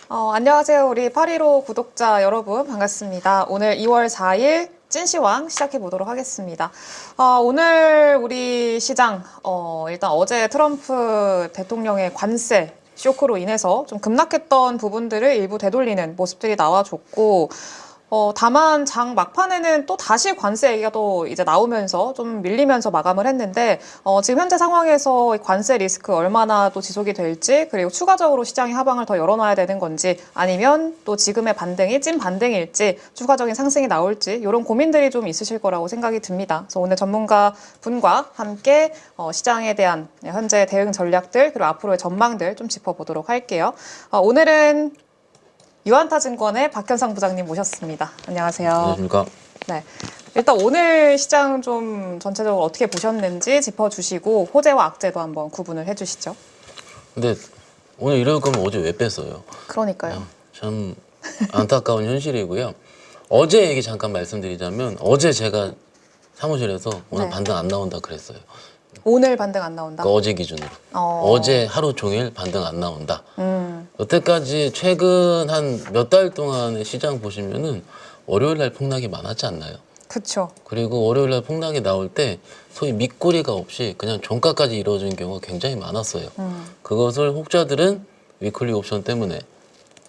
안녕하세요. 우리 815 구독자 여러분 반갑습니다. 오늘 2월 4일 찐시황 시작해 보도록 하겠습니다. 오늘 우리 시장 일단 어제 트럼프 대통령의 관세 쇼크로 인해서 좀 급락했던 부분들을 일부 되돌리는 모습들이 나와줬고 다만 장 막판에는 또 다시 관세 얘기가 또 이제 나오면서 좀 밀리면서 마감을 했는데 지금 현재 상황에서 관세 리스크 얼마나 또 지속이 될지, 그리고 추가적으로 시장의 하방을 더 열어놔야 되는 건지, 아니면 또 지금의 반등이 찐 반등일지 추가적인 상승이 나올지, 이런 고민들이 좀 있으실 거라고 생각이 듭니다. 그래서 오늘 전문가 분과 함께 시장에 대한 현재 대응 전략들, 그리고 앞으로의 전망들 좀 짚어보도록 할게요. 오늘은 유한타증권의 박현상 부장님 모셨습니다. 안녕하세요. 안녕하십니까. 네. 일단 오늘 시장 좀 전체적으로 어떻게 보셨는지 짚어주시고 호재와 악재도 한번 구분을 해주시죠. 근데 오늘 이럴 거면 어제 왜 뺐어요? 그러니까요. 참 안타까운 현실이고요. 어제 얘기 잠깐 말씀드리자면 어제 제가 사무실에서 오늘 네. 반등 안 나온다 그랬어요. 오늘 반등 안 나온다? 그러니까 어제 기준으로. 어제 하루 종일 반등 안 나온다. 여태까지 최근 한 몇 달 동안의 시장 보시면은 월요일 날 폭락이 많았지 않나요? 그쵸. 그리고 월요일 날 폭락이 나올 때 소위 밑꼬리가 없이 그냥 종가까지 이루어진 경우가 굉장히 많았어요. 그것을 혹자들은 위클리 옵션 때문에,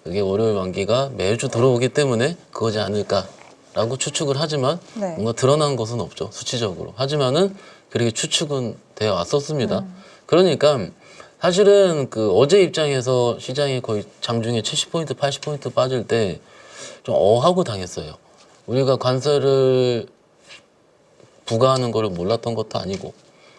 그게 월요일 만기가 매주 들어오기 때문에 그거지 않을까라고 추측을 하지만 네. 뭔가 드러난 것은 없죠, 수치적으로. 하지만은 그렇게 추측은 되어 왔었습니다. 그러니까 사실은 그 어제 입장에서 시장이 거의 장중에 70포인트, 80포인트 빠질 때 좀 어하고 당했어요. 우리가 관세를 부과하는 거를 몰랐던 것도 아니고,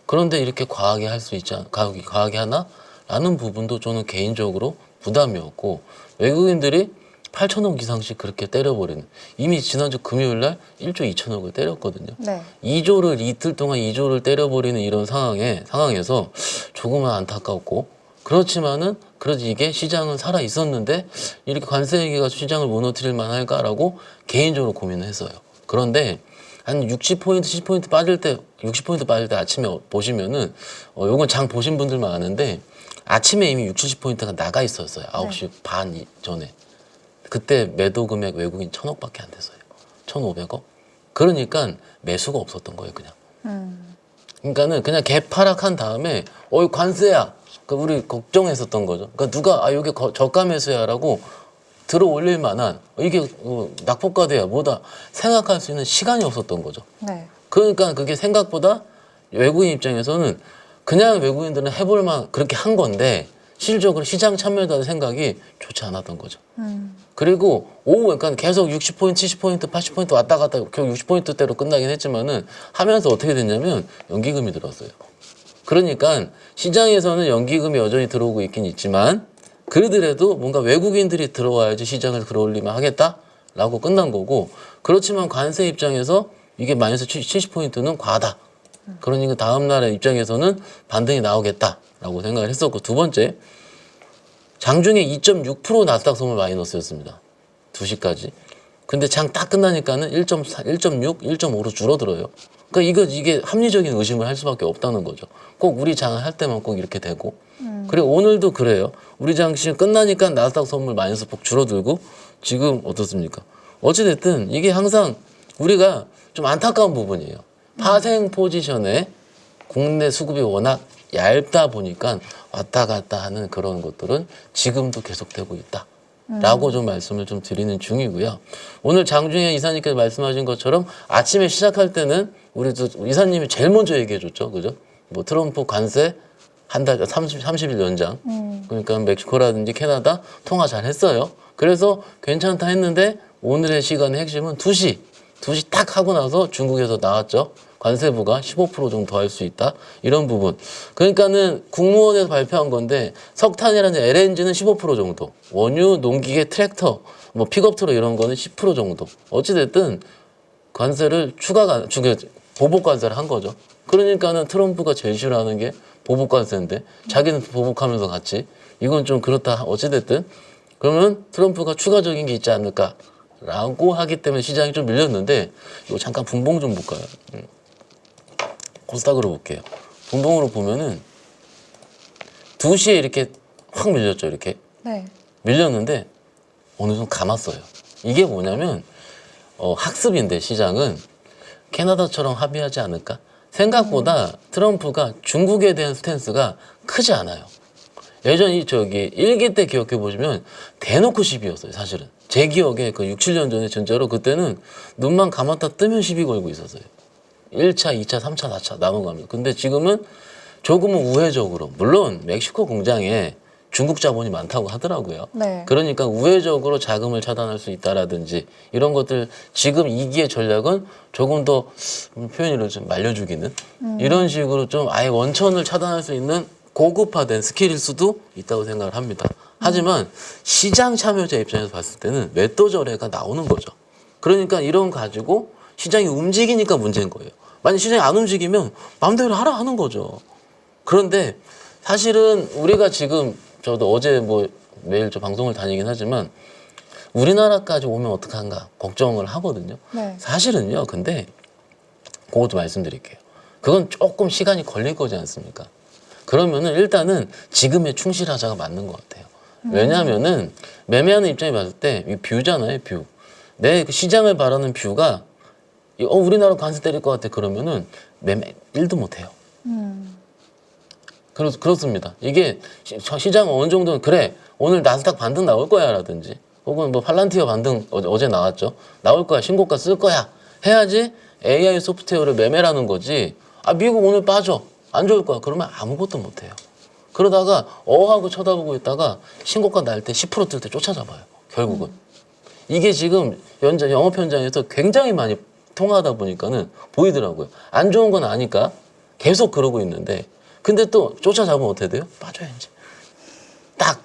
그런데 이렇게 과하게 할 수 있지 과하게 하나? 라는 부분도 저는 개인적으로 부담이었고, 외국인들이 8천억 이상씩 그렇게 때려버리는, 이미 지난주 금요일 날 1조 2천억을 때렸거든요. 네. 2조를 이틀 동안 2조를 때려버리는 이런 상황에서 조금은 안타깝고, 그렇지만은 그러지 이게 시장은 살아 있었는데 이렇게 관세 얘기가 시장을 무너뜨릴 만할까라고 개인적으로 고민을 했어요. 그런데 한 60포인트, 70포인트 빠질 때, 60포인트 빠질 때 아침에 보시면은 요건 장 보신 분들만 아는데 아침에 이미 60, 70포인트가 나가 있었어요. 9시 반 전에. 그때 매도 금액 외국인 1,000억밖에 안 됐어요. 1,500억. 그러니까 매수가 없었던 거예요, 그냥. 그러니까는 그냥 개파락한 다음에 관세야. 그 우리 걱정했었던 거죠. 그러니까 누가 여기 저가 매수야라고 들어 올릴 만한, 이게 낙폭과대야 뭐다 생각할 수 있는 시간이 없었던 거죠. 네. 그러니까 그게 생각보다 외국인 입장에서는 그냥 외국인들은 해볼만 그렇게 한 건데 실질적으로 시장 참여도하는 생각이 좋지 않았던 거죠. 그리고 오후 그러니까 계속 60포인트, 70포인트, 80포인트 왔다 갔다 결국 60포인트대로 끝나긴 했지만은 하면서 어떻게 됐냐면 연기금이 들어왔어요. 그러니까 시장에서는 연기금이 여전히 들어오고 있긴 있지만 그러더라도 뭔가 외국인들이 들어와야지 시장을 들어올리면 하겠다라고 끝난 거고, 그렇지만 관세 입장에서 이게 마이너스 70포인트는 과하다. 그러니까 다음 날의 입장에서는 반등이 나오겠다라고 생각을 했었고, 두 번째, 장중에 2.6% 나스닥 선물 마이너스였습니다. 2시까지. 근데 장 딱 끝나니까는 1.4, 1.6, 1.5로 줄어들어요. 그러니까 이게 합리적인 의심을 할 수밖에 없다는 거죠. 꼭 우리 장을 할 때만 꼭 이렇게 되고. 그리고 오늘도 그래요. 우리 장 시즌 끝나니까 나스닥 선물 마이너스 폭 줄어들고, 지금 어떻습니까? 어찌됐든 이게 항상 우리가 좀 안타까운 부분이에요. 파생 포지션에 국내 수급이 워낙 얇다 보니까 왔다 갔다 하는 그런 것들은 지금도 계속되고 있다. 라고 좀 말씀을 좀 드리는 중이고요. 오늘 장중에 이사님께서 말씀하신 것처럼 아침에 시작할 때는 우리도 이사님이 제일 먼저 얘기해 줬죠. 그죠? 뭐 트럼프 관세 한 달, 30일 연장. 그러니까 멕시코라든지 캐나다 통화 잘 했어요. 그래서 괜찮다 했는데 오늘의 시간의 핵심은 2시 딱 하고 나서 중국에서 나왔죠. 관세부가 15% 정도 더 할 수 있다. 이런 부분. 그러니까는 국무원에서 발표한 건데 석탄이라는 LNG는 15% 정도. 원유, 농기계, 트랙터, 뭐 픽업트럭 이런 거는 10% 정도. 어찌됐든 관세를 보복 관세를 한 거죠. 그러니까는 트럼프가 제일 싫어하는 게 보복 관세인데 자기는 보복하면서 같이. 이건 좀 그렇다. 어찌됐든. 그러면 트럼프가 추가적인 게 있지 않을까라고 하기 때문에 시장이 좀 밀렸는데, 이거 잠깐 분봉 좀 볼까요? 코스닥으로 볼게요. 분봉으로 보면은 2시에 이렇게 확 밀렸죠. 이렇게 네. 밀렸는데 어느 정도 감았어요. 이게 뭐냐면 학습인데 시장은 캐나다처럼 합의하지 않을까? 생각보다 트럼프가 중국에 대한 스탠스가 크지 않아요. 예전에 저기 1기 때 기억해 보시면 대놓고 시비였어요, 사실은. 제 기억에 그 6, 7년 전에 진짜로 그때는 눈만 감았다 뜨면 시비 걸고 있었어요. 1차, 2차, 3차, 4차 남아가면서. 근데 지금은 조금은 우회적으로, 물론 멕시코 공장에 중국 자본이 많다고 하더라고요. 네. 그러니까 우회적으로 자금을 차단할 수 있다라든지 이런 것들 지금 2기의 전략은 조금 더 표현으로 좀 말려주기는 이런 식으로 좀 아예 원천을 차단할 수 있는 고급화된 스킬일 수도 있다고 생각을 합니다. 하지만 시장 참여자 입장에서 봤을 때는 외도절해가 나오는 거죠. 그러니까 이런 거 가지고 시장이 움직이니까 문제인 거예요. 만약 시장이 안 움직이면 마음대로 하라 하는 거죠. 그런데 사실은 우리가 지금 저도 어제 뭐 매일 저 방송을 다니긴 하지만 우리나라까지 오면 어떡한가 걱정을 하거든요. 네. 사실은요. 근데 그것도 말씀드릴게요. 그건 조금 시간이 걸릴 거지 않습니까? 그러면은 일단은 지금에 충실하자가 맞는 것 같아요. 왜냐하면은 매매하는 입장에 봤을 때 이 뷰잖아요, 뷰. 내 그 시장을 바라는 뷰가 우리나라 관세 때릴 것 같아 그러면은 매매 1도 못 해요. 그렇습니다. 이게 시장은 어느 정도는 그래 오늘 나스닥 반등 나올 거야 라든지 혹은 뭐 팔란티어 반등 어제 나왔죠. 나올 거야 신고가 쓸 거야 해야지 AI 소프트웨어를 매매라는 거지. 아 미국 오늘 빠져 안 좋을 거야 그러면 아무것도 못 해요. 그러다가 하고 쳐다보고 있다가 신고가 날 때 10% 뜰 때 쫓아잡아요. 결국은 이게 지금 현재 영업 현장에서 굉장히 많이 통하다 보니까는 보이더라고요. 안 좋은 건 아니까 계속 그러고 있는데 근데 또 쫓아잡으면 어떻게 돼요? 빠져야지. 딱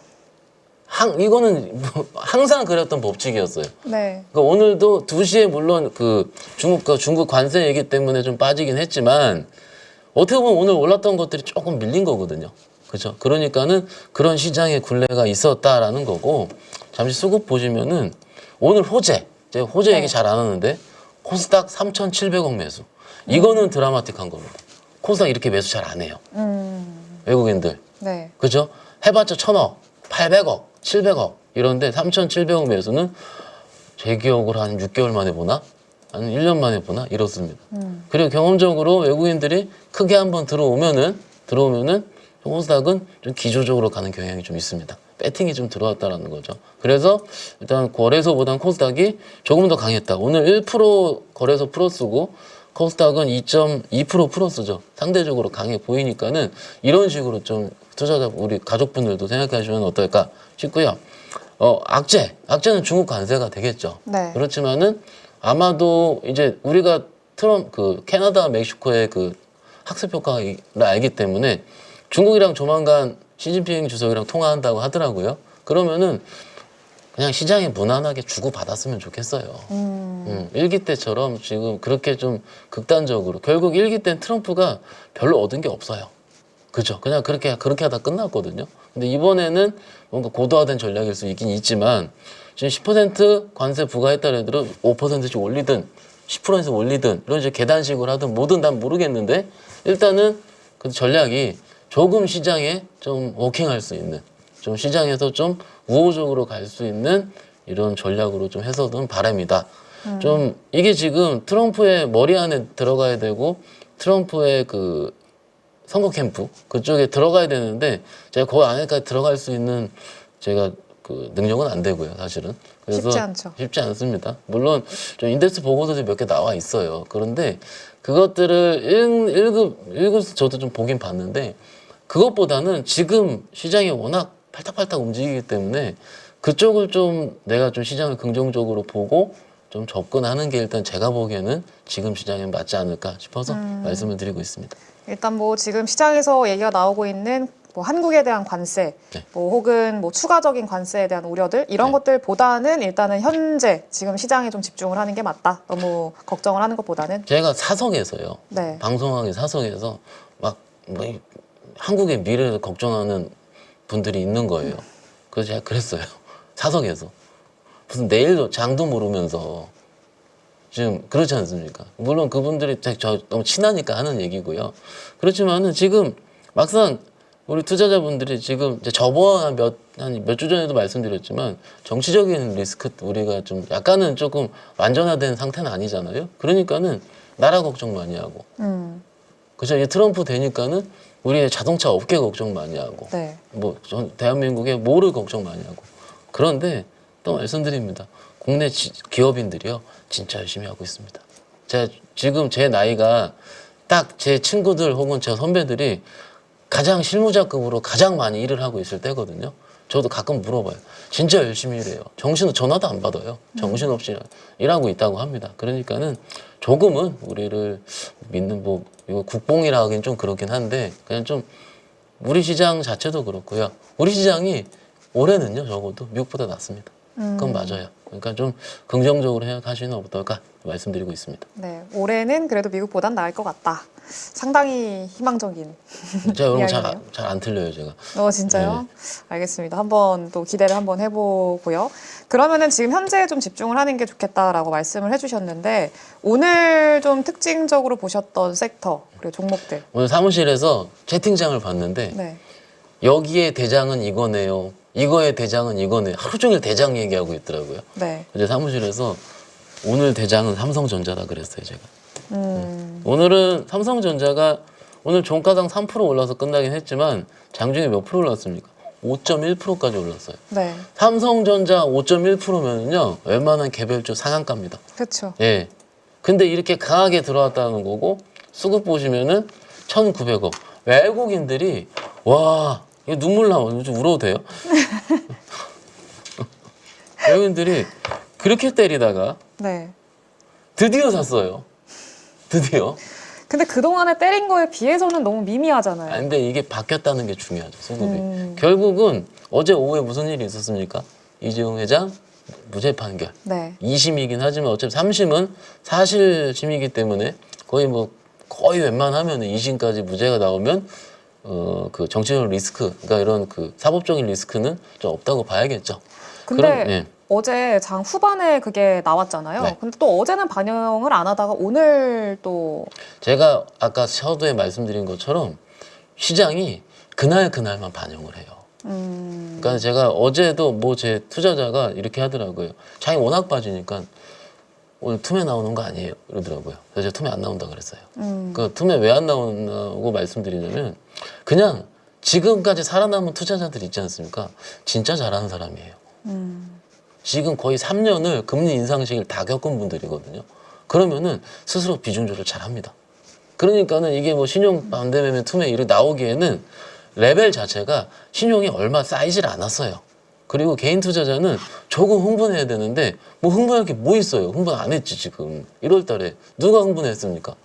이거는 항상 그랬던 법칙이었어요. 네. 그러니까 오늘도 2시에 물론 그 중국 관세 얘기 때문에 좀 빠지긴 했지만 어떻게 보면 오늘 올랐던 것들이 조금 밀린 거거든요. 그렇죠? 그러니까는 그런 시장의 굴레가 있었다라는 거고 잠시 수급 보시면은 오늘 제가 호재 얘기 잘 안 하는데 코스닥 3,700억 매수. 이거는 드라마틱한 겁니다. 코스닥 이렇게 매수 잘 안 해요. 외국인들. 네. 그죠? 해봤자 1,000억, 800억, 700억 이런데 3,700억 매수는 제 기억으로 한 6개월 만에 보나? 한 1년 만에 보나? 이렇습니다. 그리고 경험적으로 외국인들이 크게 한번 들어오면은 코스닥은 좀 기조적으로 가는 경향이 좀 있습니다. 배팅이 좀 들어왔다라는 거죠. 그래서 일단 거래소보다는 코스닥이 조금 더 강했다. 오늘 1% 거래소 플러스고 코스닥은 2.2% 플러스죠. 상대적으로 강해 보이니까는 이런 식으로 좀 투자자 우리 가족분들도 생각하시면 어떨까 싶고요. 악재는 중국 관세가 되겠죠. 네. 그렇지만은 아마도 이제 우리가 캐나다, 멕시코의 그 학습 효과를 알기 때문에 중국이랑 조만간 시진핑 주석이랑 통화한다고 하더라고요. 그러면은 그냥 시장에 무난하게 주고받았으면 좋겠어요. 1기 때처럼 지금 그렇게 좀 극단적으로 결국 1기 때는 트럼프가 별로 얻은 게 없어요. 그죠? 그냥 그렇게 하다 끝났거든요. 근데 이번에는 뭔가 고도화된 전략일 수 있긴 있지만 지금 10% 관세 부과했다는 애들은 5%씩 올리든 10%에서 올리든 이런 이제 계단식으로 하든 뭐든 난 모르겠는데 일단은 그 전략이 조금 시장에 좀 워킹할 수 있는 좀 시장에서 좀 우호적으로 갈 수 있는 이런 전략으로 좀 해서든 바람이다. 좀 이게 지금 트럼프의 머리 안에 들어가야 되고 트럼프의 그 선거 캠프 그쪽에 들어가야 되는데 제가 그 안에까지 들어갈 수 있는 제가 그 능력은 안 되고요, 사실은. 그래서 쉽지 않죠. 쉽지 않습니다. 물론 좀 인덱스 보고서들이 몇 개 나와 있어요. 그런데 그것들을 읽어서 저도 좀 보긴 봤는데 그것보다는 지금 시장이 워낙 팔딱팔딱 움직이기 때문에 그쪽을 좀 내가 좀 시장을 긍정적으로 보고 좀 접근하는 게 일단 제가 보기에는 지금 시장에 맞지 않을까 싶어서 말씀을 드리고 있습니다. 일단 뭐 지금 시장에서 얘기가 나오고 있는 뭐 한국에 대한 관세, 네. 뭐 혹은 뭐 추가적인 관세에 대한 우려들 이런 네. 것들보다는 일단은 현재 지금 시장에 좀 집중을 하는 게 맞다. 너무 걱정을 하는 것보다는. 제가 사석에서요. 네. 방송하기 사석에서 막 뭐 한국의 미래를 걱정하는 분들이 있는 거예요. 그래서 제가 그랬어요. 사석에서. 무슨 내일도 장도 모르면서 지금 그렇지 않습니까? 물론 그분들이 저 너무 친하니까 하는 얘기고요. 그렇지만은 지금 막상 우리 투자자분들이 지금 이제 저번 한 몇 주 전에도 말씀드렸지만 정치적인 리스크 우리가 좀 약간은 조금 완전화된 상태는 아니잖아요. 그러니까는 나라 걱정 많이 하고. 그죠? 이 트럼프 되니까는 우리의 자동차 업계 걱정 많이 하고. 네. 뭐 대한민국의 뭐를 걱정 많이 하고. 그런데 또 말씀드립니다. 국내 기업인들이요. 진짜 열심히 하고 있습니다. 제가 지금 제 나이가 딱 제 친구들 혹은 제 선배들이 가장 실무자급으로 가장 많이 일을 하고 있을 때거든요. 저도 가끔 물어봐요. 진짜 열심히 일해요. 전화도 안 받아요. 정신없이 일하고 있다고 합니다. 그러니까는 조금은 우리를 믿는 뭐 이거 국뽕이라 하긴 좀 그렇긴 한데 그냥 좀 우리 시장 자체도 그렇고요. 우리 시장이 올해는요 적어도 미국보다 낫습니다. 그건 맞아요. 그러니까 좀 긍정적으로 생각하시면 어떨까 말씀드리고 있습니다. 네, 올해는 그래도 미국보단 나을 것 같다. 상당히 희망적인 제가 이런 거 이야기네요. 잘 안 틀려요, 제가. 진짜요? 알겠습니다. 한번 또 기대를 한번 해보고요. 그러면은 지금 현재 좀 집중을 하는 게 좋겠다라고 말씀을 해주셨는데 오늘 좀 특징적으로 보셨던 섹터 그리고 종목들. 오늘 사무실에서 채팅창을 봤는데 네. 여기에 대장은 이거네요. 이거의 대장은 이거네요. 하루 종일 대장 얘기하고 있더라고요. 네. 이제 사무실에서 오늘 대장은 삼성전자다 그랬어요, 제가. 오늘은 삼성전자가 오늘 종가당 3% 올라서 끝나긴 했지만 장중에 몇 프로 올랐습니까? 5.1%까지 올랐어요. 네. 삼성전자 5.1%면은요 웬만한 개별주 상한가입니다. 그렇죠. 예. 근데 이렇게 강하게 들어왔다는 거고 수급 보시면은 1,900억. 외국인들이 와 이거 눈물 나와. 좀 울어도 돼요? 외국인들이 그렇게 때리다가 네. 드디어 샀어요. 드디어. 근데 그동안에 때린 거에 비해서는 너무 미미하잖아요. 아, 근데 이게 바뀌었다는 게 중요하죠, 수급이. 결국은 어제 오후에 무슨 일이 있었습니까? 이재용 회장 무죄 판결. 네. 2심이긴 하지만 어차피 3심은 사실심이기 때문에 거의 웬만하면 2심까지 무죄가 나오면 그 정치적 리스크, 그러니까 이런 그 사법적인 리스크는 좀 없다고 봐야겠죠. 근데 예. 어제 장 후반에 그게 나왔잖아요. 네. 근데 또 어제는 반영을 안 하다가 오늘 또 제가 아까 서두에 말씀드린 것처럼 시장이 그날만 반영을 해요. 그러니까 제가 어제도 뭐 제 투자자가 이렇게 하더라고요. 장이 워낙 빠지니까 오늘 툼에 나오는 거 아니에요? 이러더라고요. 그래서 제가 툼에 안 나온다 그랬어요. 그 툼에 왜 안 나오냐고 말씀드리냐면 그냥 지금까지 살아남은 투자자들 있지 않습니까? 진짜 잘하는 사람이에요. 지금 거의 3년을 금리 인상 시기를 다 겪은 분들이거든요. 그러면은 스스로 비중 조절 잘 합니다. 그러니까는 이게 뭐 신용 반대매매 툼에 이렇게 나오기에는 레벨 자체가 신용이 얼마 쌓이질 않았어요. 그리고 개인 투자자는 조금 흥분해야 되는데 뭐 흥분할 게 뭐 있어요? 흥분 안 했지 지금 1월 달에 누가 흥분했습니까?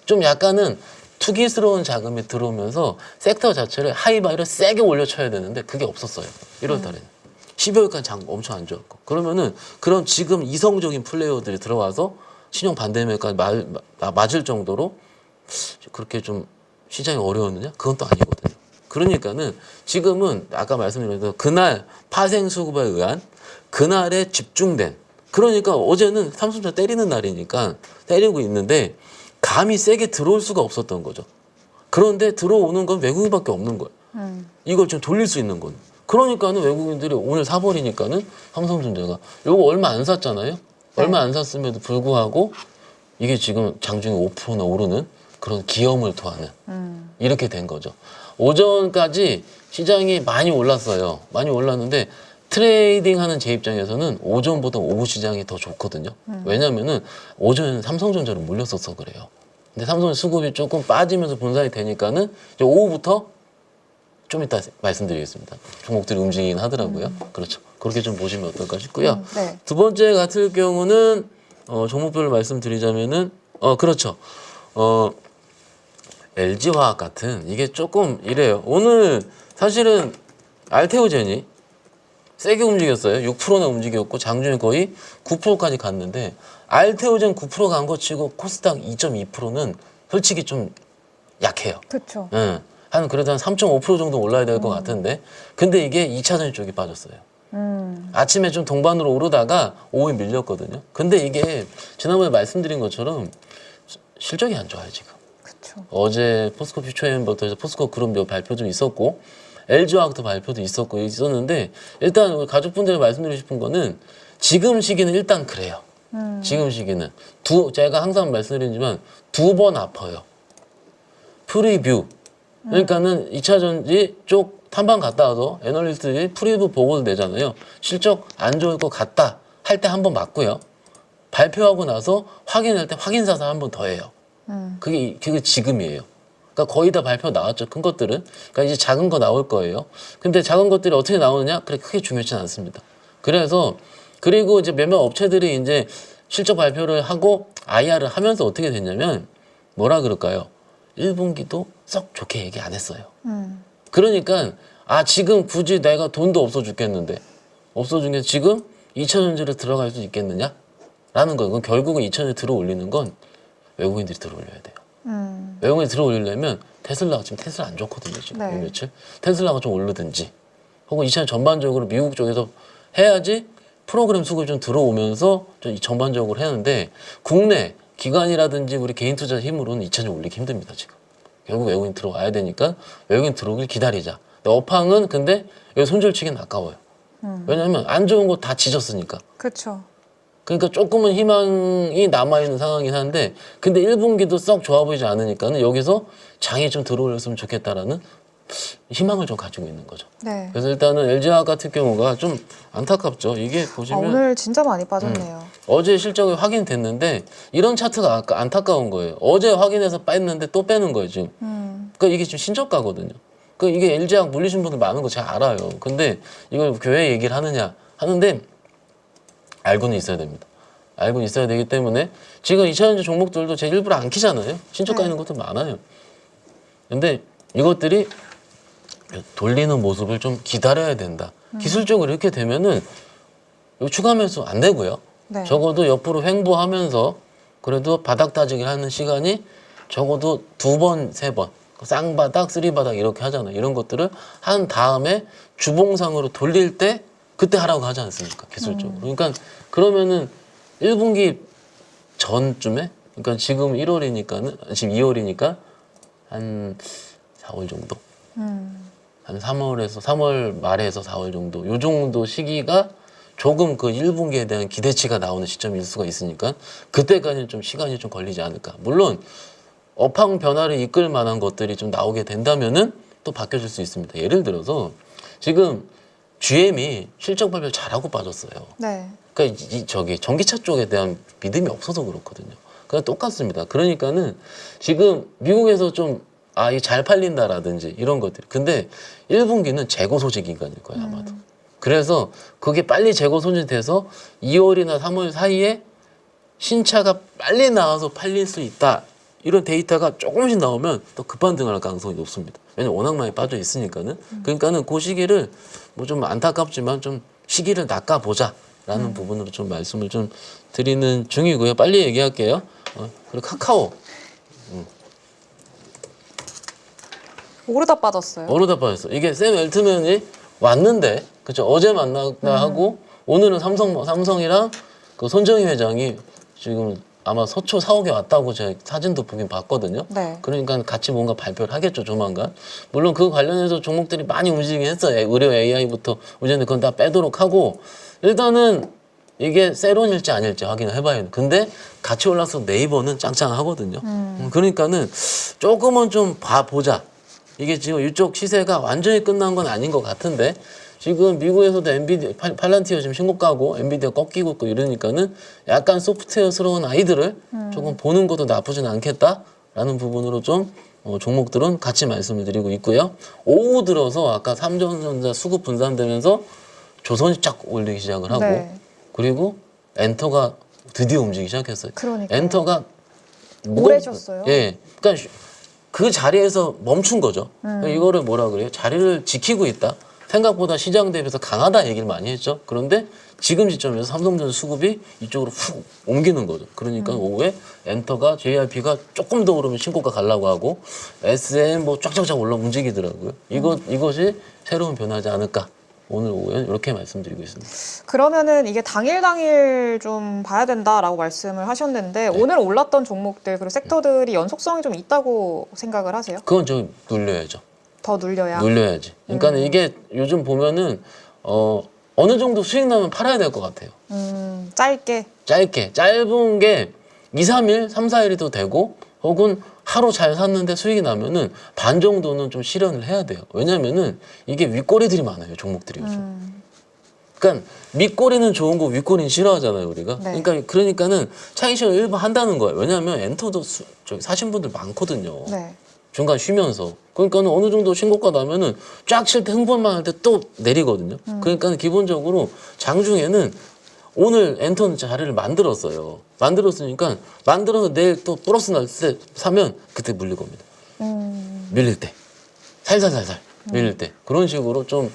좀 약간은 투기스러운 자금이 들어오면서 섹터 자체를 하이바이를 세게 올려쳐야 되는데 그게 없었어요 1월 달에는. 12월까지 장 엄청 안 좋았고 그러면은 그런 지금 이성적인 플레이어들이 들어와서 신용 반대매까지 맞을 정도로 그렇게 좀 시장이 어려웠느냐? 그건 또 아니거든요. 그러니까는 지금은 아까 말씀드린 대로 그날 파생 수급에 의한 그날에 집중된 그러니까 어제는 삼성전자 때리는 날이니까 때리고 있는데 감이 세게 들어올 수가 없었던 거죠. 그런데 들어오는 건 외국인밖에 없는 거예요. 이걸 좀 돌릴 수 있는 건. 그러니까는 외국인들이 오늘 사버리니까는 삼성전자가 요거 얼마 안 샀잖아요. 얼마 안 샀음에도 불구하고 이게 지금 장중에 5%나 오르는 그런 기염을 토하는 이렇게 된 거죠. 오전까지 시장이 많이 올랐어요. 많이 올랐는데 트레이딩 하는 제 입장에서는 오전보다 오후 시장이 더 좋거든요. 왜냐면은 오전에는 삼성전자로 몰렸어서 그래요. 근데 삼성 수급이 조금 빠지면서 분산이 되니까는 이제 오후부터 좀 이따 말씀드리겠습니다. 종목들이 움직이긴 하더라고요. 그렇죠. 그렇게 좀 보시면 어떨까 싶고요. 네. 두 번째 같은 경우는 종목별로 말씀드리자면은 그렇죠. LG화학 같은 이게 조금 이래요. 오늘 사실은 알테오젠이 세게 움직였어요. 6%나 움직였고 장중에 거의 9%까지 갔는데 알테오젠 9% 간 거 치고 코스닥 2.2%는 솔직히 좀 약해요. 그렇죠. 응. 그래도 한 3.5% 정도 올라야 될 것 같은데 근데 이게 2차전 쪽이 빠졌어요. 아침에 좀 동반으로 오르다가 오후에 밀렸거든요. 근데 이게 지난번에 말씀드린 것처럼 실적이 안 좋아요 지금. 그렇죠. 그렇죠. 어제 포스코 퓨처엠부터 해서 포스코 그룹 발표도 있었고 LG화학도 발표도 있었는데 일단 우리 가족분들이 말씀드리고 싶은 거는 지금 시기는 일단 그래요. 지금 시기는 제가 항상 말씀드리지만 2번 아파요. 프리뷰 그러니까는 2차 전지 쪽 탐방 갔다 와서 애널리스트들이 프리뷰 보고를 내잖아요. 실적 안 좋을 것 같다 할 때 한 번 맞고요. 발표하고 나서 확인할 때 확인사서 한 번 더 해요. 그게 지금이에요. 그러니까 거의 다 발표 나왔죠. 큰 것들은. 그러니까 이제 작은 거 나올 거예요. 근데 작은 것들이 어떻게 나오느냐? 그렇게 크게 중요하지는 않습니다. 그래서 그리고 이제 몇몇 업체들이 이제 실적 발표를 하고 IR을 하면서 어떻게 됐냐면 뭐라 그럴까요? 1분기도 썩 좋게 얘기 안 했어요. 그러니까 지금 굳이 내가 돈도 없어 죽겠는데 지금 2차 전지를 들어갈 수 있겠느냐? 라는 거예요. 그건 결국은 2차 전지 들어 올리는 건 외국인들이 들어 올려야 돼요. 외국인이 들어 올리려면 테슬라가 지금 테슬라 안 좋거든요. 지금 네. 며칠. 테슬라가 좀 오르든지 혹은 2차 전반적으로 미국 쪽에서 해야지 프로그램 수급이 좀 들어오면서 좀 전반적으로 하는데 국내 기관이라든지 우리 개인 투자 힘으로는 2차 전지 올리기 힘듭니다. 지금. 결국 외국인 들어와야 되니까 외국인 들어오길 기다리자. 근데 업황은 근데 여기 손절치기는 아까워요. 왜냐하면 안 좋은 거 다 지졌으니까. 그렇죠. 그러니까 조금은 희망이 남아있는 상황이긴 한데 근데 1분기도 썩 좋아 보이지 않으니까는 여기서 장이 좀 들어올렸으면 좋겠다라는 희망을 좀 가지고 있는 거죠. 네. 그래서 일단은 LG화학 같은 경우가 좀 안타깝죠. 이게 보시면 오늘 진짜 많이 빠졌네요. 어제 실적이 확인됐는데 이런 차트가 안타까운 거예요. 어제 확인해서 뺐는데 또 빼는 거예요 지금. 그러니까 이게 지금 신저가거든요. 그러니까 이게 LG화학 물리신 분들 많은 거 제가 알아요. 근데 이걸 교회 얘기를 하느냐 하는데 알고는 있어야 됩니다. 알고는 있어야 되기 때문에 지금 2차전지 종목들도 제 일부러 안 키잖아요. 신저가 있는 것도 많아요. 근데 이것들이 돌리는 모습을 좀 기다려야 된다. 기술적으로 이렇게 되면은 추가 매수 안 되고요. 네. 적어도 옆으로 횡보하면서 그래도 바닥 따지기 하는 시간이 적어도 2번, 3번 쌍바닥, 쓰리바닥 이렇게 하잖아요. 이런 것들을 한 다음에 주봉상으로 돌릴 때 그때 하라고 하지 않습니까? 기술적으로. 그러니까 그러면은 1분기 전쯤에 그러니까 지금 1월이니까는 지금 2월이니까 한 4월 정도. 한 3월 말에서 4월 정도. 요 정도 시기가 조금 그 1분기에 대한 기대치가 나오는 시점일 수가 있으니까 그때까지는 좀 시간이 좀 걸리지 않을까. 물론 업황 변화를 이끌 만한 것들이 좀 나오게 된다면은 또 바뀌어질 수 있습니다. 예를 들어서 지금 GM이 실적 발표 잘하고 빠졌어요. 네. 그러니까 전기차 쪽에 대한 믿음이 없어서 그렇거든요. 그냥 똑같습니다. 그러니까는 지금 미국에서 좀 이게 잘 팔린다라든지 이런 것들이. 근데 1분기는 재고 소지 기간일 거예요, 아마도. 그래서 그게 빨리 재고 소진돼서 2월이나 3월 사이에 신차가 빨리 나와서 팔릴 수 있다. 이런 데이터가 조금씩 나오면 또 급반등할 가능성이 높습니다. 왜냐면 워낙 많이 빠져 있으니까는. 그러니까는 그 시기를 뭐 좀 안타깝지만 좀 시기를 낚아보자라는 부분으로 좀 말씀을 좀 드리는 중이고요. 빨리 얘기할게요. 그리고 카카오. 오르다 빠졌어요. 오르다 빠졌어. 이게 샘 엘트맨이 왔는데, 그쵸? 어제 만나다 하고, 오늘은 삼성이랑 그 손정희 회장이 지금 아마 서초 4억에 왔다고 제가 사진도 보긴 봤거든요. 네. 그러니까 같이 뭔가 발표를 하겠죠, 조만간. 물론 그 관련해서 종목들이 많이 움직이긴 했어요. 의료 AI부터 움직이는데 그건 다 빼도록 하고, 일단은 이게 세론일지 아닐지 확인을 해봐야 돼요. 근데 같이 올라서 네이버는 짱짱하거든요. 그러니까는 조금은 좀 봐보자. 이게 지금 이쪽 시세가 완전히 끝난 건 아닌 것 같은데 지금 미국에서도 엔비디아, 팔란티어 지금 신고가고 엔비디아 꺾이고 있고 이러니까는 약간 소프트웨어스러운 아이들을 조금 보는 것도 나쁘진 않겠다라는 부분으로 좀 종목들은 같이 말씀을 드리고 있고요. 오후 들어서 아까 삼성전자 수급 분산되면서 조선이 쫙 올리기 시작을 하고 네. 그리고 엔터가 드디어 움직이기 시작했어요. 그러니까요. 엔터가 오래 줬어요. 예, 그러니까 그 자리에서 멈춘 거죠. 이거를 뭐라 그래요? 자리를 지키고 있다. 생각보다 시장 대비해서 강하다 얘기를 많이 했죠. 그런데 지금 시점에서 삼성전자 수급이 이쪽으로 훅 옮기는 거죠. 그러니까 오후에 엔터가 JRP가 조금 더 오르면 신고가 가려고 하고 SM 뭐 쫙쫙쫙 올라 움직이더라고요. 이것이 새로운 변화지 않을까 오늘 오후에는 이렇게 말씀드리고 있습니다. 그러면은 이게 당일 좀 봐야 된다라고 말씀을 하셨는데 오늘 올랐던 종목들 그리고 섹터들이 연속성이 좀 있다고 생각을 하세요? 그건 좀 눌려야죠. 더 눌려야. 눌려야지. 그러니까 이게 요즘 보면은 어느 정도 수익 나면 팔아야 될 것 같아요. 짧게. 짧은 게 2, 3일, 3, 4일이도 되고 혹은 하루 잘 샀는데 수익이 나면은 반 정도는 좀 실현을 해야 돼요. 왜냐면은 이게 윗꼬리들이 많아요, 종목들이 요즘. 그러니까 밑꼬리는 좋은 거 윗꼬리는 싫어하잖아요, 우리가. 네. 그러니까는 차익 실현 일부 한다는 거예요. 왜냐하면 엔터도 저기 사신 분들 많거든요. 네. 중간 쉬면서. 그러니까는 어느 정도 신고가 나면은 쫙 칠 때 흥분만 할 때 또 내리거든요. 그러니까 기본적으로 장중에는 오늘 엔터는 자리를 만들었어요. 만들었으니까 만들어서 내일 또 플러스 날 때 사면 그때 물릴 겁니다. 밀릴 때. 살살살살 밀릴 때. 그런 식으로 좀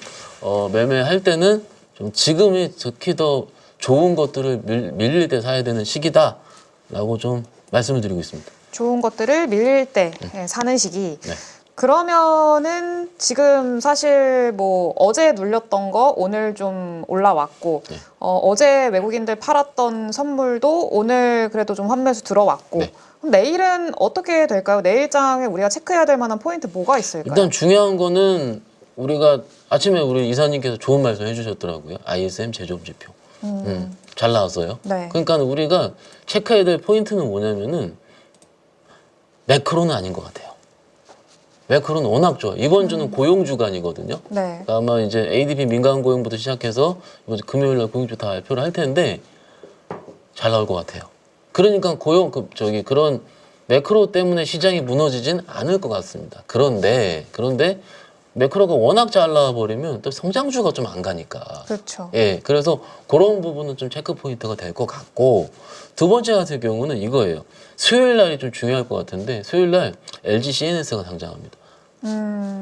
매매할 때는 좀 지금이 특히 더 좋은 것들을 밀릴 때 사야 되는 시기다라고 좀 말씀을 드리고 있습니다. 좋은 것들을 밀릴 때 사는 시기. 네. 그러면은 지금 사실 뭐 어제 눌렸던 거 오늘 좀 올라왔고 네. 어제 외국인들 팔았던 선물도 오늘 그래도 좀 환매수 들어왔고 네. 그럼 내일은 어떻게 될까요? 내일장에 우리가 체크해야 될 만한 포인트 뭐가 있을까요? 일단 중요한 거는 우리가 아침에 우리 이사님께서 좋은 말씀 해주셨더라고요. ISM 제조업 지표. 잘 나왔어요. 네. 그러니까 우리가 체크해야 될 포인트는 뭐냐면은 매크로는 아닌 것 같아요. 매크로는 워낙 좋아. 이번 주는 고용 주간이거든요. 네. 그러니까 아마 이제 ADP 민간 고용부터 시작해서 이번 주 금요일 날 고용주 다 발표를 할 텐데 잘 나올 것 같아요. 그러니까 그런 매크로 때문에 시장이 무너지진 않을 것 같습니다. 그런데 매크로가 워낙 잘 나와버리면 또 성장주가 좀 안 가니까. 그렇죠. 예, 그래서 그런 부분은 좀 체크 포인트가 될 것 같고 두 번째 같은 경우는 이거예요. 수요일 날이 좀 중요할 것 같은데 수요일 날 LG CNS가 상장합니다.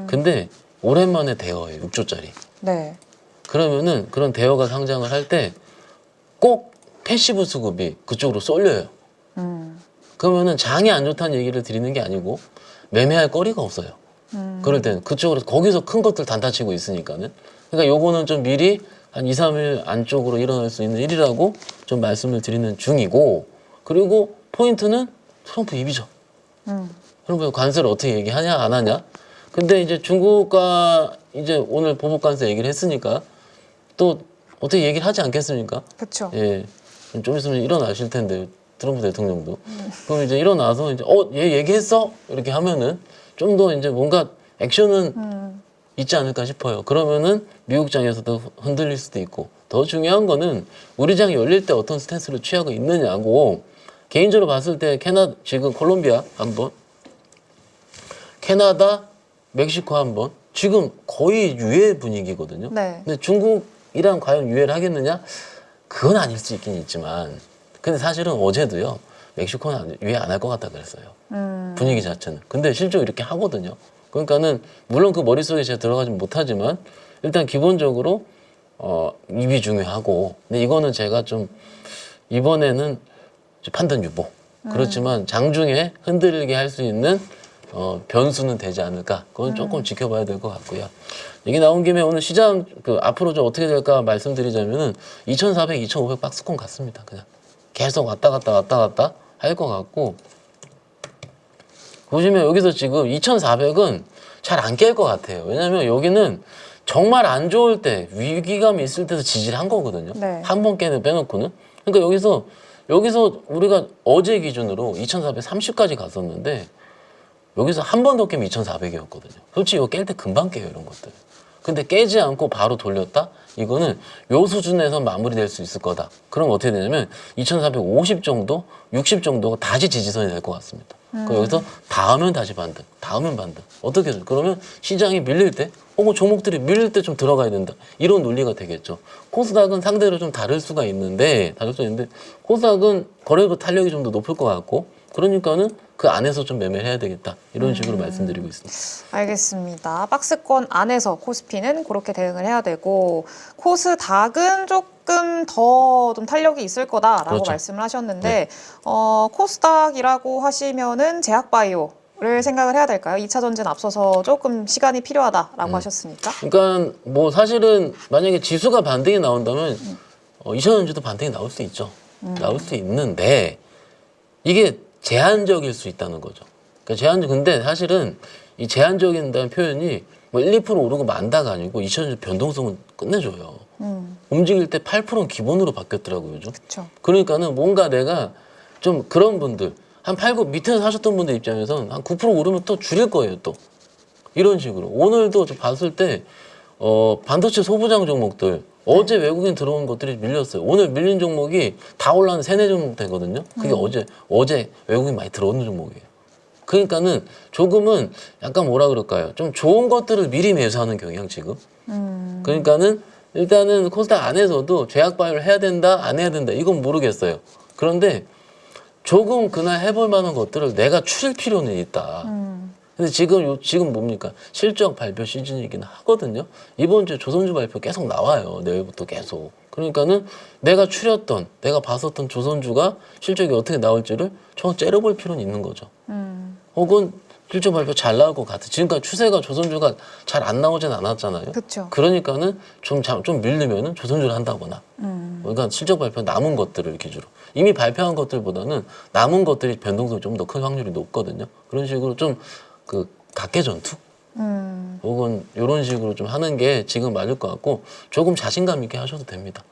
근데 오랜만에 대여예요. 6조짜리. 네. 그러면은 그런 대여가 상장을 할 때 꼭 패시브 수급이 그쪽으로 쏠려요. 그러면은 장이 안 좋다는 얘기를 드리는 게 아니고 매매할 거리가 없어요. 그럴 때는 그쪽으로 거기서 큰 것들 단타치고 있으니까는. 그러니까 요거는 좀 미리 한 2, 3일 안쪽으로 일어날 수 있는 일이라고 좀 말씀을 드리는 중이고 그리고 포인트는 트럼프 입이죠. 트럼프 관세를 어떻게 얘기하냐 안 하냐. 근데 이제 중국과 이제 오늘 보복 관세 얘기를 했으니까 또 어떻게 얘기를 하지 않겠습니까? 그렇죠. 예, 좀 있으면 일어나실 텐데 트럼프 대통령도. 그럼 이제 일어나서 이제 얘 얘기했어 이렇게 하면은 좀 더 이제 뭔가 액션은 있지 않을까 싶어요. 그러면은 미국장에서도 흔들릴 수도 있고 더 중요한 거는 우리 장이 열릴 때 어떤 스탠스를 취하고 있느냐고. 개인적으로 봤을 때 지금 콜롬비아 한번, 캐나다, 멕시코 한번 지금 거의 유예 분위기거든요. 네. 근데 중국이랑 과연 유예를 하겠느냐? 그건 아닐 수 있긴 있지만 근데 사실은 어제도요. 멕시코는 유예 안 할 것 같다 그랬어요. 분위기 자체는. 근데 실제로 이렇게 하거든요. 그러니까는 물론 그 머릿속에 제가 들어가진 못하지만 일단 기본적으로 입이 중요하고 근데 이거는 제가 좀 이번에는 판단 유보. 그렇지만 장중에 흔들리게 할 수 있는 변수는 되지 않을까. 그건 조금 지켜봐야 될 것 같고요. 얘기 나온 김에 오늘 시장 앞으로 좀 어떻게 될까 말씀드리자면은 2,400, 2,500 박스권 같습니다. 그냥 계속 왔다 갔다 할 것 같고 보시면 여기서 지금 2,400은 잘 안 깰 것 같아요. 왜냐하면 여기는 정말 안 좋을 때 위기감이 있을 때도 지지를 한 거거든요. 네. 한 번 빼놓고는. 그러니까 여기서 우리가 어제 기준으로 2,430까지 갔었는데 여기서 한 번 더 깨면 2,400이었거든요. 솔직히 이거 깰 때 금방 깨요, 이런 것들. 근데 깨지 않고 바로 돌렸다? 이거는 요 수준에서 마무리될 수 있을 거다. 그럼 어떻게 되냐면 2,450 정도, 60 정도가 다시 지지선이 될 것 같습니다. 그럼 여기서 다음은 다시 반등, 다음은 반등. 어떻게 해요? 그러면 시장이 밀릴 때, 혹은 종목들이 밀릴 때 좀 들어가야 된다. 이런 논리가 되겠죠. 코스닥은 상대로 좀 다를 수가 있는데, 코스닥은 거래소 탄력이 좀 더 높을 것 같고, 그러니까는 그 안에서 좀 매매를 해야 되겠다. 이런 식으로 말씀드리고 있습니다. 알겠습니다. 박스권 안에서 코스피는 그렇게 대응을 해야 되고 코스닥은 조금 더 좀 탄력이 있을 거다라고 그렇죠. 말씀을 하셨는데 코스닥이라고 하시면은 제약바이오 를 생각을 해야 될까요? 2차 전지는 앞서서 조금 시간이 필요하다라고 하셨으니까. 그러니까 뭐 사실은 만약에 지수가 반등이 나온다면 2차 전지도 반등이 나올 수 있죠. 나올 수 있는데 이게 제한적일 수 있다는 거죠. 그러니까 근데 사실은 이 제한적인다는 표현이 뭐 1, 2% 오르고 만다가 아니고 2차 전지 변동성은 끝내줘요. 움직일 때 8%는 기본으로 바뀌었더라고요, 요즘. 그렇죠. 그러니까는 뭔가 내가 좀 그런 분들 한 8, 9 밑에서 사셨던 분들 입장에서는 한 9% 오르면 또 줄일 거예요, 또. 이런 식으로. 오늘도 좀 봤을 때 반도체 소부장 종목들 어제 외국인 들어온 것들이 밀렸어요. 오늘 밀린 종목이 다 올라는 3, 4종목 되거든요. 그게 어제 외국인 많이 들어오는 종목이에요. 그러니까는 조금은 약간 뭐라 그럴까요? 좀 좋은 것들을 미리 매수하는 경향 지금. 그러니까는 일단은 코스닥 안에서도 제약 바이오를 해야 된다, 안 해야 된다 이건 모르겠어요. 그런데 조금 그날 해볼 만한 것들을 내가 추릴 필요는 있다. 근데 지금 뭡니까? 실적 발표 시즌이긴 하거든요. 이번 주에 조선주 발표 계속 나와요. 내일부터 계속. 그러니까는 내가 추렸던, 내가 봤었던 조선주가 실적이 어떻게 나올지를 좀 째려볼 필요는 있는 거죠. 혹은 실적 발표 잘 나올 것 같아. 지금까지 추세가 조선주가 잘 안 나오진 않았잖아요. 그렇죠. 그러니까는 좀 밀리면은 조선주를 한다거나. 그러니까 실적 발표 남은 것들을 기준으로. 이미 발표한 것들보다는 남은 것들이 변동성이 좀 더 큰 확률이 높거든요. 그런 식으로 좀 그 각계 전투 혹은 이런 식으로 좀 하는 게 지금 맞을 것 같고 조금 자신감 있게 하셔도 됩니다.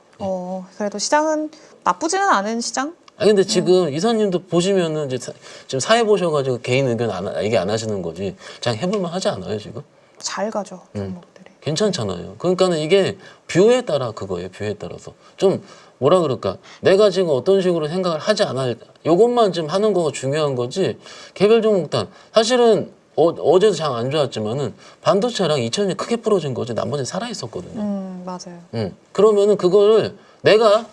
그래도 시장은 나쁘지는 않은 시장? 아니 근데 지금 이사님도 보시면은 이제 지금 사회 보셔가지고 개인 의견 얘기 안 하시는 거지 그냥 해볼만 하지 않아요 지금? 잘 가죠, 종목들이. 괜찮잖아요. 그러니까는 이게 뷰에 따라 그거예요. 뷰에 따라서 좀 뭐라 그럴까? 내가 지금 어떤 식으로 생각을 하지 않아 요것만 지금 하는 거가 중요한 거지. 개별 종목단 사실은 어제도 장 안 좋았지만은 반도체랑 2천이 크게 부러진 거지. 나머지는 살아 있었거든요. 맞아요. 그러면은 그거를 내가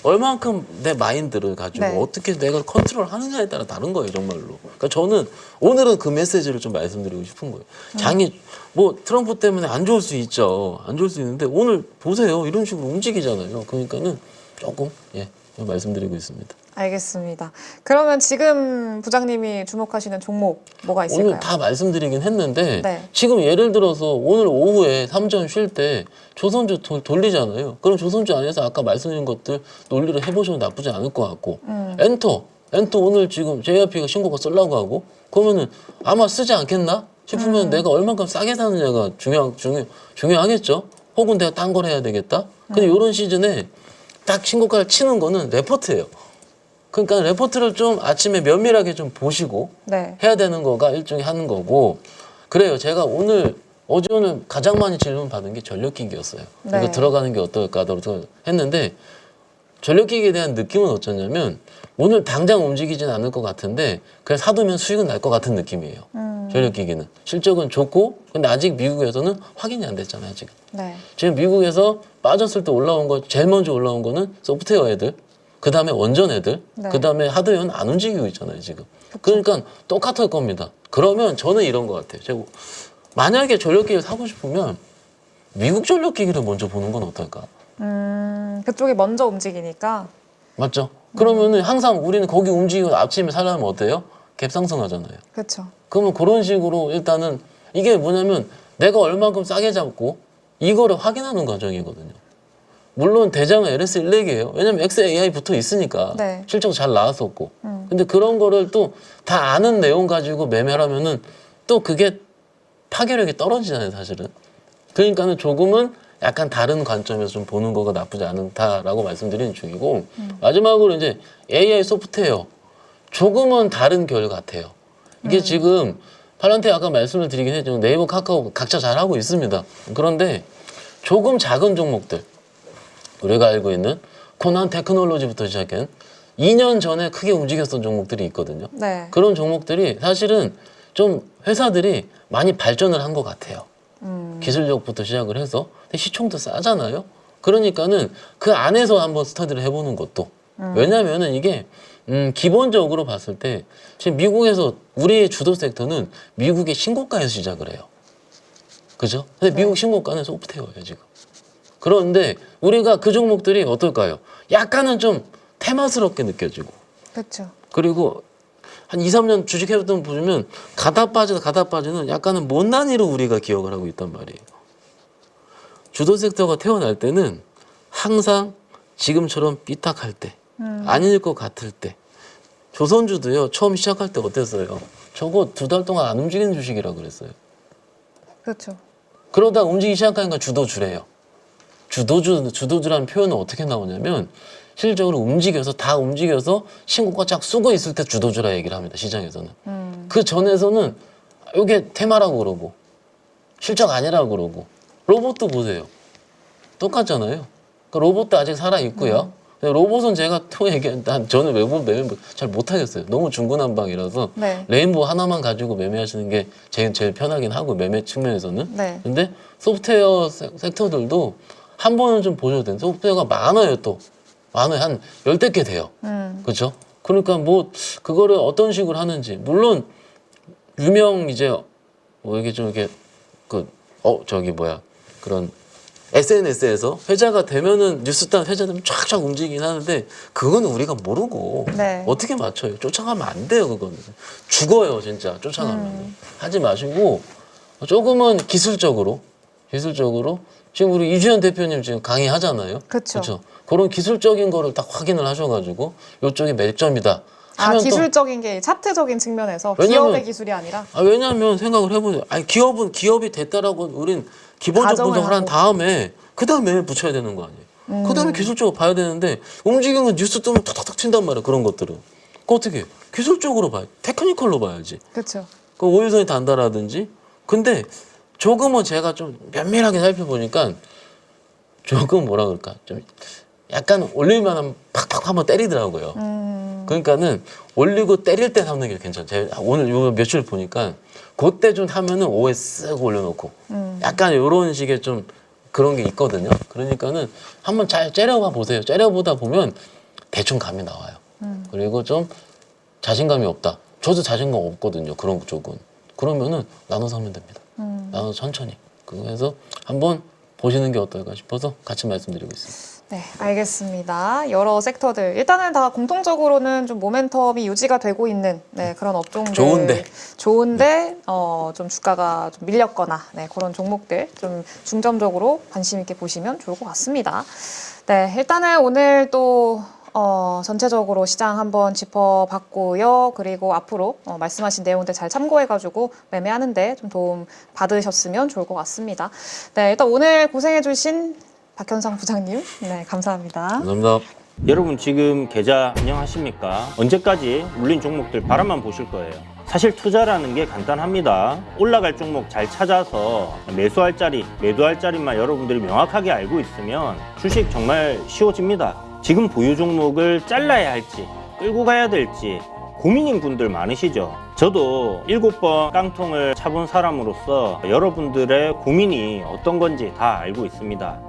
얼만큼 내 마인드를 가지고 네. 어떻게 내가 컨트롤 하느냐에 따라 다른 거예요, 정말로. 그러니까 저는 오늘은 그 메시지를 좀 말씀드리고 싶은 거예요. 장이 뭐 트럼프 때문에 안 좋을 수 있죠. 안 좋을 수 있는데 오늘 보세요. 이런 식으로 움직이잖아요. 그러니까는 조금 말씀드리고 있습니다. 알겠습니다. 그러면 지금 부장님이 주목하시는 종목 뭐가 있을까요? 오늘 다 말씀드리긴 했는데 네. 지금 예를 들어서 오늘 오후에 3전 쉴 때 조선주 돌리잖아요. 그럼 조선주 안에서 아까 말씀드린 것들 논리를 해보시면 나쁘지 않을 것 같고 엔터 오늘 지금 JYP가 신고가 쓰려고 하고 그러면은 아마 쓰지 않겠나 싶으면 내가 얼만큼 싸게 사느냐가 중요하겠죠. 혹은 내가 딴 걸 해야 되겠다. 근데 이런 시즌에 딱 신고가를 치는 거는 레포트예요. 그러니까 레포트를 좀 아침에 면밀하게 좀 보시고 네. 해야 되는 거가 일종의 하는 거고 그래요. 제가 어제 오늘 가장 많이 질문 받은 게 전력기기였어요. 네. 이거 들어가는 게 어떨까 했는데 전력기기에 대한 느낌은 어쩌냐면 오늘 당장 움직이진 않을 것 같은데 그냥 사두면 수익은 날 것 같은 느낌이에요. 전력기기는 실적은 좋고 근데 아직 미국에서는 확인이 안 됐잖아요. 지금. 네. 지금 미국에서 빠졌을 때 올라온 거 제일 먼저 올라온 거는 소프트웨어 애들 그 다음에 원전 애들 네. 그 다음에 하드웨어는 안 움직이고 있잖아요 지금. 그러니까 똑같을 겁니다. 그러면 저는 이런 것 같아요. 제가 만약에 전력기기를 사고 싶으면 미국 전력기기를 먼저 보는 건 어떨까? 그쪽이 먼저 움직이니까. 맞죠? 그러면은 항상 우리는 거기 움직이고 아침에 살려면 어때요? 갭상승하잖아요. 그렇죠. 그러면 그런 식으로 일단은 이게 뭐냐면 내가 얼만큼 싸게 잡고 이거를 확인하는 과정이거든요. 물론 대장은 LS1렉이에요. 왜냐면 XAI 붙어 있으니까 네. 실적 잘 나왔었고. 근데 그런 거를 또 다 아는 내용 가지고 매매하면은 또 그게 파괴력이 떨어지잖아요, 사실은. 그러니까는 조금은 약간 다른 관점에서 좀 보는 거가 나쁘지 않다라고 말씀드리는 중이고 마지막으로 이제 AI 소프트웨어 조금은 다른 결 같아요. 이게 지금 팔란테 아까 말씀을 드리긴 했지만 네이버, 카카오 각자 잘하고 있습니다. 그런데 조금 작은 종목들 우리가 알고 있는 코난 테크놀로지부터 시작한 2년 전에 크게 움직였던 종목들이 있거든요. 네. 그런 종목들이 사실은 좀 회사들이 많이 발전을 한 것 같아요. 기술력부터 시작을 해서 근데 시총도 싸잖아요. 그러니까는 그 안에서 한번 스터디를 해보는 것도 왜냐면은 이게 기본적으로 봤을 때 지금 미국에서 우리의 주도 섹터는 미국의 신고가에서 시작을 해요. 그죠? 근데 미국 신고가는 소프트웨어예요 지금. 그런데 우리가 그 종목들이 어떨까요? 약간은 좀 테마스럽게 느껴지고 그렇죠. 그리고 한 2, 3년 주식해봤던 분 보면 가다 빠지는 약간은 못난이로 우리가 기억을 하고 있단 말이에요. 주도 섹터가 태어날 때는 항상 지금처럼 삐딱할 때, 아닐 것 같을 때. 조선주도요, 처음 시작할 때 어땠어요? 저거 2달 동안 안 움직이는 주식이라고 그랬어요. 그렇죠. 그러다 움직이기 시작하니까 주도주래요. 주도주라는 표현은 어떻게 나오냐면 실질적으로 다 움직여서 신고가 쫙 쓰고 있을 때 주도주라 얘기를 합니다. 시장에서는. 그 전에서는 이게 테마라고 그러고 실적 아니라고 그러고 로봇도 보세요. 똑같잖아요. 그러니까 로봇도 아직 살아있고요. 근데 로봇은 제가 또 저는 외부 매매 잘 못하겠어요. 너무 중구난방이라서 네. 레인보우 하나만 가지고 매매하시는 게 제일 편하긴 하고 매매 측면에서는. 네. 근데 소프트웨어 섹터들도 한 번은 좀 보셔도 돼요. 소프트웨어가 많아요 또. 많아요. 한 10대 개 돼요. 그렇죠? 그러니까 뭐 그거를 어떤 식으로 하는지 물론 유명 이제 뭐 이게 좀 이렇게 그런 SNS에서 회자가 되면은 뉴스단 회자되면 쫙쫙 움직이긴 하는데 그거는 우리가 모르고 네. 어떻게 맞춰요? 쫓아가면 안 돼요. 그거는 죽어요 진짜 쫓아가면. 하지 마시고 조금은 기술적으로 지금 우리 이주연 대표님 지금 강의하잖아요. 그렇죠. 그런 기술적인 거를 딱 확인을 하셔가지고 이쪽이 매점이다. 하면 기술적인 게 차트적인 측면에서 왜냐면- 기업의 기술이 아니라 왜냐하면 생각을 해보세요. 아니 기업이 됐다라고 우린 기본적 가정을 분석을 한 하고. 다음에 그 다음에 붙여야 되는 거 아니에요. 그 다음에 기술적으로 봐야 되는데 움직이는 건 뉴스 뜨면 탁탁탁 튄단 말이에요. 그런 것들은. 그 어떻게 해요? 기술적으로 봐요. 테크니컬로 봐야지. 그렇죠. 그 오일선이 단다라든지. 근데 조금은 제가 좀 면밀하게 살펴보니까 조금 뭐라 그럴까 좀 약간 올릴만하면 팍팍 한번 때리더라고요. 그러니까는 올리고 때릴 때 삼는 게 괜찮아요. 제가 오늘 요 며칠 보니까 그때 좀 하면은 오에 쓱 올려놓고 약간 이런 식의 좀 그런 게 있거든요. 그러니까는 한번 잘 째려봐 보세요. 째려보다 보면 대충 감이 나와요. 그리고 좀 자신감이 없다. 저도 자신감 없거든요. 그런 쪽은. 그러면은 나눠서 하면 됩니다. 나눠서 천천히. 그래서 한번 보시는 게 어떨까 싶어서 같이 말씀드리고 있습니다. 네, 알겠습니다. 여러 섹터들 일단은 다 공통적으로는 좀 모멘텀이 유지가 되고 있는 그런 업종들 좋은데 좀 주가가 좀 밀렸거나 그런 종목들 좀 중점적으로 관심 있게 보시면 좋을 것 같습니다. 네, 일단은 오늘 또 전체적으로 시장 한번 짚어봤고요. 그리고 앞으로 말씀하신 내용들 잘 참고해가지고 매매하는데 좀 도움 받으셨으면 좋을 것 같습니다. 네, 일단 오늘 고생해주신 박현상 부장님, 감사합니다. 감사합니다. 여러분 지금 계좌 운영하십니까? 언제까지 물린 종목들 바라만 보실 거예요. 사실 투자라는 게 간단합니다. 올라갈 종목 잘 찾아서 매수할 자리, 매도할 자리만 여러분들이 명확하게 알고 있으면 주식 정말 쉬워집니다. 지금 보유 종목을 잘라야 할지 끌고 가야 될지 고민인 분들 많으시죠? 저도 7번 깡통을 차본 사람으로서 여러분들의 고민이 어떤 건지 다 알고 있습니다.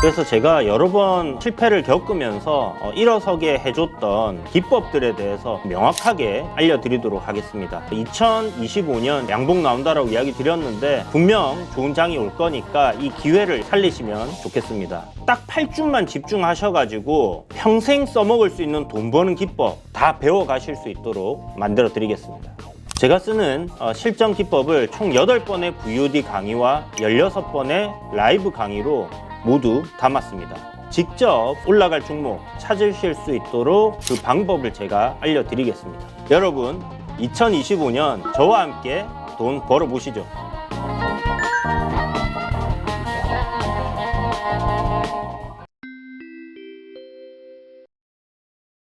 그래서 제가 여러 번 실패를 겪으면서 일어서게 해줬던 기법들에 대해서 명확하게 알려드리도록 하겠습니다. 2025년 양봉 나온다라고 이야기 드렸는데 분명 좋은 장이 올 거니까 이 기회를 살리시면 좋겠습니다. 딱 8주만 집중하셔가지고 평생 써먹을 수 있는 돈 버는 기법 다 배워가실 수 있도록 만들어 드리겠습니다. 제가 쓰는 실전 기법을 총 8번의 VOD 강의와 16번의 라이브 강의로 모두 담았습니다. 직접 올라갈 종목 찾으실 수 있도록 그 방법을 제가 알려드리겠습니다. 여러분 2025년 저와 함께 돈 벌어보시죠.